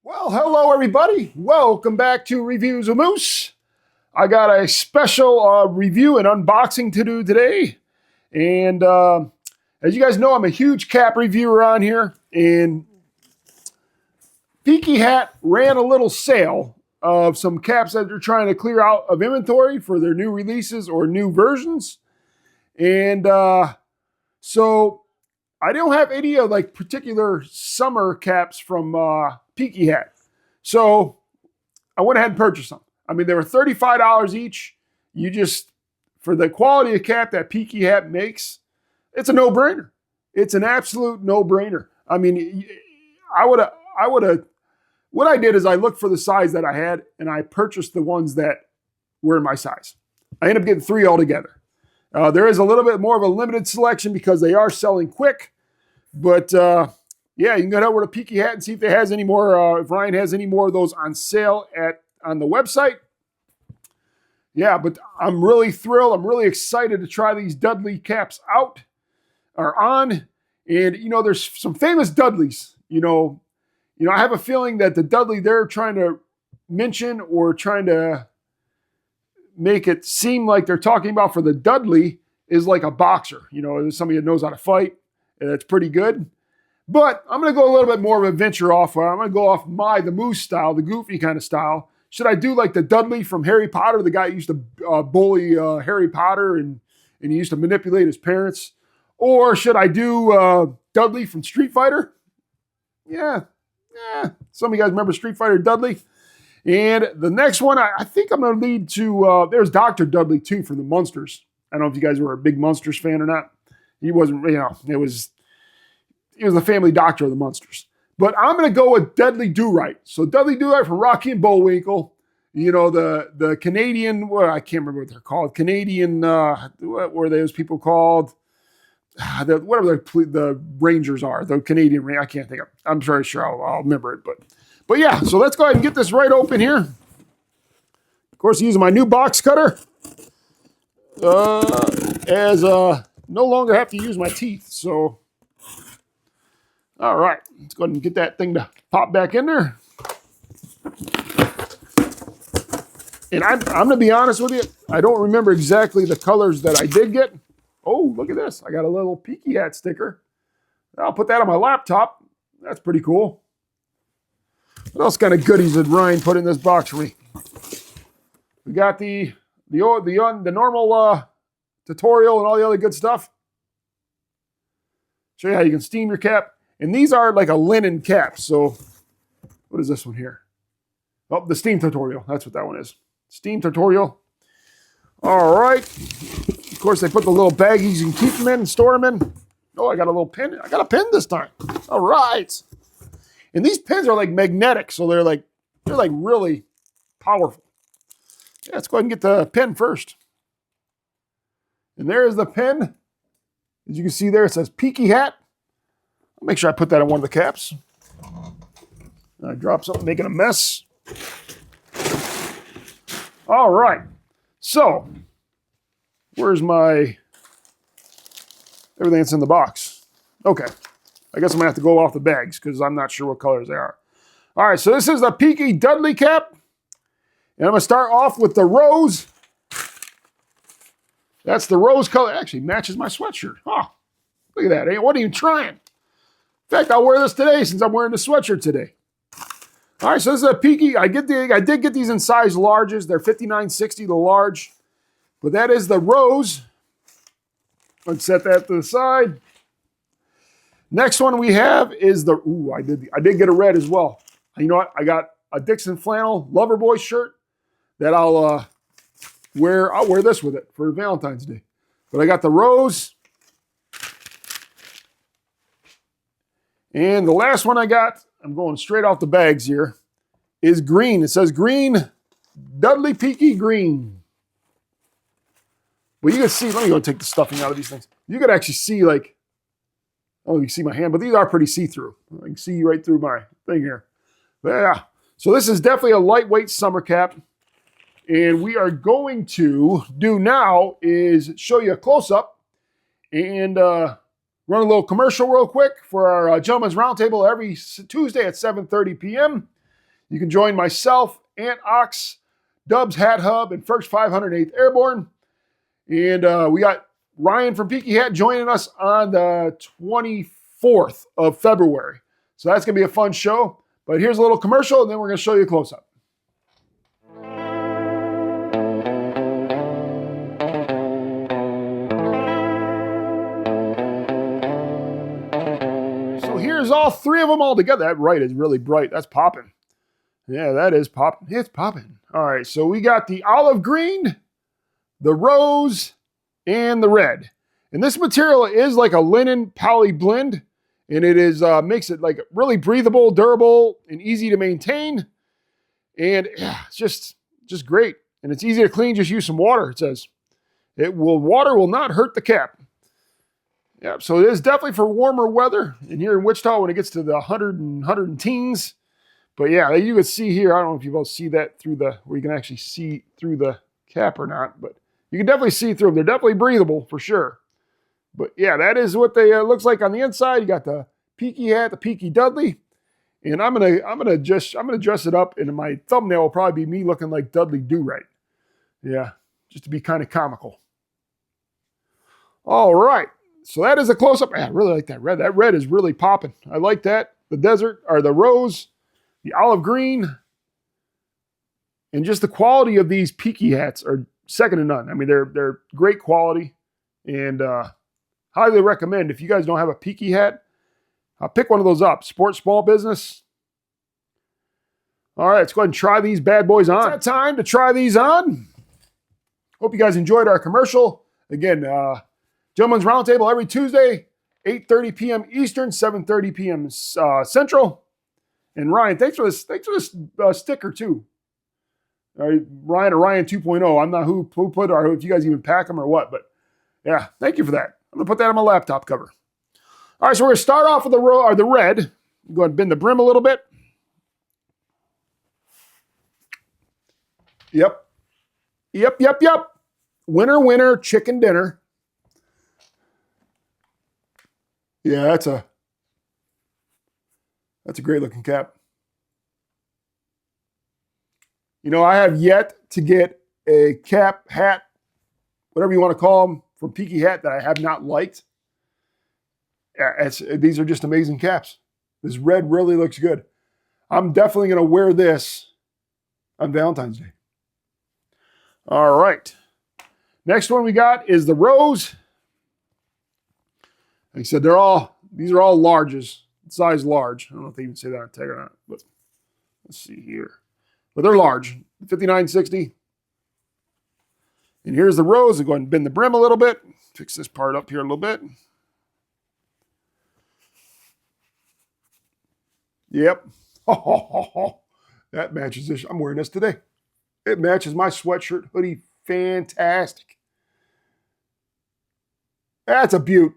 Well, hello everybody. Welcome back to Reviews of Moose. I got a special review and unboxing to do today. And as you guys know, I'm a huge cap reviewer on here. And Peaky Hat ran a little sale of some caps that they're trying to clear out of inventory for their new releases or new versions. And so I don't have any like particular summer caps from Peaky Hat. So I went ahead and purchased them. I mean, they were $35 each. You just, for the quality of cap that Peaky Hat makes, it's a no-brainer. It's an absolute no-brainer. I mean, what I did is I looked for the size that I had and I purchased the ones that were in my size. I ended up getting 3 altogether. There is a little bit more of a limited selection because they are selling quick. But yeah, you can go over to Peaky Hat and see if they has any more. If Ryan has any more of those on sale on the website. Yeah, but I'm really thrilled. I'm really excited to try these Dudley caps out or on. And you know, there's some famous Dudleys. You know, I have a feeling that the Dudley they're trying to mention or trying to make it seem like they're talking about for the Dudley is like a boxer. You know, somebody that knows how to fight. And that's pretty good. But I'm going to go a little bit more of a venture off. I'm going to go off the Moose style, the goofy kind of style. Should I do like the Dudley from Harry Potter, the guy who used to bully Harry Potter and he used to manipulate his parents? Or should I do Dudley from Street Fighter? Yeah. Some of you guys remember Street Fighter Dudley. And the next one, I think I'm going to lead to, there's Dr. Dudley too from the Munsters. I don't know if you guys were a big Munsters fan or not. He wasn't, he was the family doctor of the Munsters. But I'm going to go with Dudley Do-Right. So Dudley Do-Right from Rocky and Bullwinkle. You know, the Canadian, well, I can't remember what they're called. Canadian, what were those people called? Whatever the Rangers are, the Canadian Rangers. I can't think of. I'm very sure I'll remember it. But yeah, so let's go ahead and get this right open here. Of course, using my new box cutter. No longer have to use my teeth, so all right, let's go ahead and get that thing to pop back in there. And I'm going to be honest with you, I don't remember exactly the colors that I did get. Oh, look at this. I got a little Peaky Hat sticker. I'll put that on my laptop. That's pretty cool. What else kind of goodies did Ryan put in this box for me? We got the normal tutorial and all the other good stuff. Show you how you can steam your cap. And these are like a linen cap. So what is this one here? Oh, the steam tutorial. That's what that one is. Steam tutorial. All right. Of course, they put the little baggies you can keep them in and store them in. Oh, I got a little pin. I got a pin this time. All right. And these pins are like magnetic. So they're like really powerful. Yeah, let's go ahead and get the pin first. And there's the pin. As you can see there, it says Peaky Hat. I'll make sure I put that on one of the caps. I dropped something, making a mess. All right. So, where's my everything that's in the box? Okay. I guess I'm going to have to go off the bags because I'm not sure what colors they are. All right, so this is the Peaky Dudley cap. And I'm going to start off with the rose. That's the rose color. It actually matches my sweatshirt. Oh, look at that. I wasn't even trying. In fact, I'll wear this today since I'm wearing the sweatshirt today. All right, so this is a Peaky. I did get these in size larges. They're 59.60, the large. But that is the rose. Let's set that to the side. Next one we have is the, ooh, I did get a red as well. You know what? I got a Dixon flannel Loverboy shirt that I'll wear this with it for Valentine's Day. But I got the rose. And the last one I got, I'm going straight off the bags here, is green. It says green, Dudley Peaky green. But you can see, let me go take the stuffing out of these things. You could actually see like, oh, you can see my hand, but these are pretty see-through. I can see right through my thing here. But yeah, so this is definitely a lightweight summer cap. And we are going to do now is show you a close-up and run a little commercial real quick for our Gentleman's Roundtable every Tuesday at 7:30 p.m. You can join myself, Ant Ox, Dubs Hat Hub, and First 508th Airborne. And we got Ryan from Peaky Hat joining us on the 24th of February. So that's going to be a fun show. But here's a little commercial, and then we're going to show you a close-up. So here's all three of them all together. That right is really bright. That's popping. Yeah, that is popping. It's popping. All right, so we got the olive green, the rose, and the red. And this material is like a linen poly blend, and it is makes it like really breathable, durable, and easy to maintain. And yeah, it's just great. And it's easy to clean. Just use some water. It says water will not hurt the cap. Yeah, so it is definitely for warmer weather. And here in Wichita, when it gets to the 100 teens. But yeah, you can see here. I don't know if you both see that through where you can actually see through the cap or not, but you can definitely see through them. They're definitely breathable for sure. But yeah, that is what they looks like on the inside. You got the Peaky Hat, the Peaky Dudley, and I'm gonna dress it up, and my thumbnail will probably be me looking like Dudley Do-Right. Yeah, just to be kind of comical. All right, so that is a close up. I really like that red. That red is really popping. I like that. The desert or the rose, the olive green, and just the quality of these Peaky hats are second to none. I mean, they're great quality, and highly recommend if you guys don't have a Peaky hat, pick one of those up. Support small business. All right, let's go ahead and try these bad boys on. It's that time to try these on. Hope you guys enjoyed our commercial. Again, Gentlemen's Roundtable every Tuesday, 8:30 p.m. Eastern, 7:30 p.m. Central. And Ryan, thanks for this sticker too. Ryan or Ryan 2.0. I'm not who put or if you guys even pack them or what, but yeah, thank you for that. I'm going to put that on my laptop cover. All right, so we're going to start off with the red. Go ahead and bend the brim a little bit. Yep. Winner, chicken dinner. Yeah, that's a great looking cap. You know, I have yet to get a cap, hat, whatever you want to call them, from Peaky Hat that I have not liked. These are just amazing caps. This red really looks good. I'm definitely going to wear this on Valentine's Day. All right. Next one we got is the rose. Like I said, these are all larges, size large. I don't know if they even say that on tag or not, but let's see here. But they're large, 59.60. And here's the rose. I'll go ahead and bend the brim a little bit. Fix this part up here a little bit. Yep. That matches this. I'm wearing this today. It matches my sweatshirt hoodie. Fantastic. That's a beaut.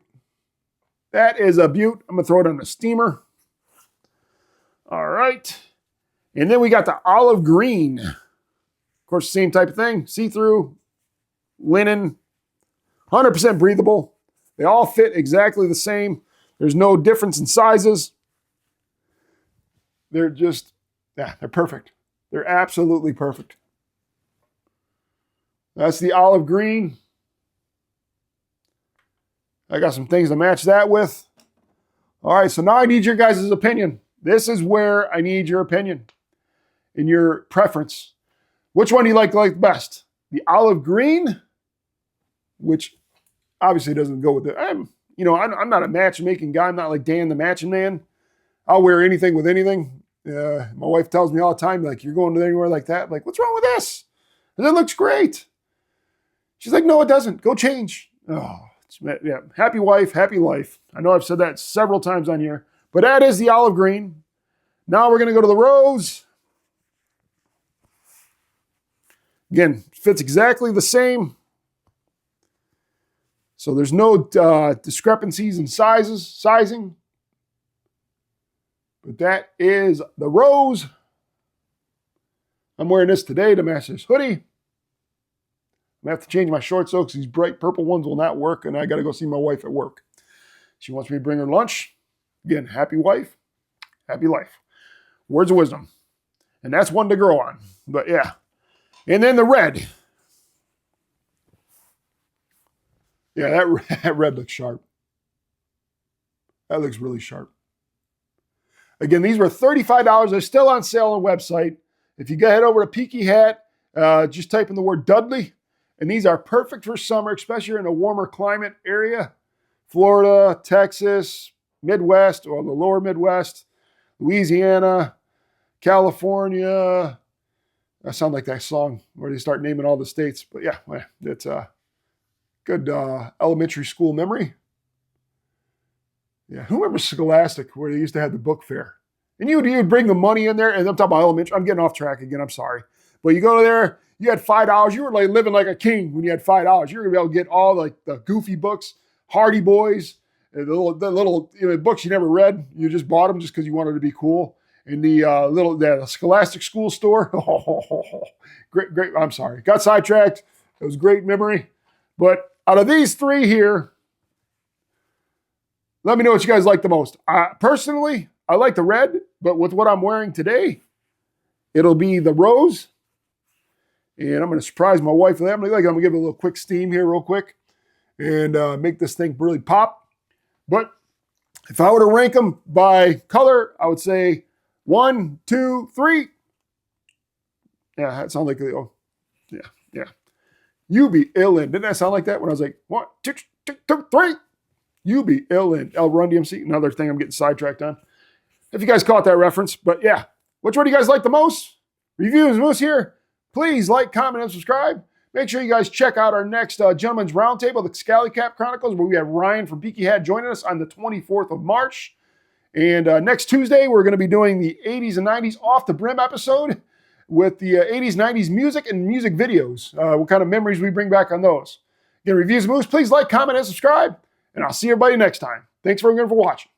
That is a beaut. I'm going to throw it on the steamer. All right. And then we got the olive green. Of course, same type of thing. See-through, linen, 100% breathable. They all fit exactly the same. There's no difference in sizes. They're just, they're perfect. They're absolutely perfect. That's the olive green. I got some things to match that with. All right, so now I need your guys' opinion. This is where I need your opinion and your preference. Which one do you like best? The olive green, which obviously doesn't go with it. I'm not a matchmaking guy. I'm not like Dan the Matching Man. I'll wear anything with anything. My wife tells me all the time, like, you're going to anywhere like that? I'm like, what's wrong with this? And it looks great. She's like, no, it doesn't. Go change. Oh, yeah. Happy wife, happy life. I know I've said that several times on here, but that is the olive green. Now we're going to go to the rose. Again, fits exactly the same. So there's no discrepancies in sizing. But that is the rose. I'm wearing this today to match this hoodie. I'm going to have to change my shorts though, because these bright purple ones will not work, and I got to go see my wife at work. She wants me to bring her lunch. Again, happy wife, happy life. Words of wisdom. And that's one to grow on. But yeah. And then the red. Yeah, that red looks sharp. That looks really sharp. Again, these were $35. They're still on sale on the website. If you go head over to Peaky Hat, just type in the word Dudley. And these are perfect for summer, especially in a warmer climate area. Florida, Texas, Midwest, or the lower Midwest, Louisiana, California. I sound like that song where they start naming all the states. But yeah, it's a good elementary school memory. Yeah, who remembers Scholastic where they used to have the book fair? And you'd bring the money in there, and I'm talking about elementary. I'm getting off track again, I'm sorry. But you go there, you had $5. You were like living like a king when you had $5. You were going to be able to get all like the goofy books, Hardy Boys, the little books you never read. You just bought them just because you wanted to be cool. And the Scholastic School Store. Great. I'm sorry. Got sidetracked. It was a great memory. But out of these three here, let me know what you guys like the most. Personally, I like the red, but with what I'm wearing today, it'll be the rose. And I'm going to surprise my wife with that. I'm going to give it a little quick steam here real quick and make this thing really pop. But if I were to rank them by color, I would say 1, 2, 3. Yeah, that sounds like, yeah. You be illin'. Didn't that sound like that when I was like, 1, 2, 3? You be illin'. Run DMC, another thing I'm getting sidetracked on. If you guys caught that reference. But yeah, which one do you guys like the most? Reviews Moose here. Please like, comment, and subscribe. Make sure you guys check out our next Gentleman's Roundtable, the Scally Cap Chronicles, where we have Ryan from Peaky Hat joining us on the 24th of March. And next Tuesday, we're going to be doing the 80s and 90s Off the Brim episode with the 80s, 90s music and music videos. What kind of memories we bring back on those. Again, Reviews Moose, please like, comment, and subscribe. And I'll see everybody next time. Thanks for watching.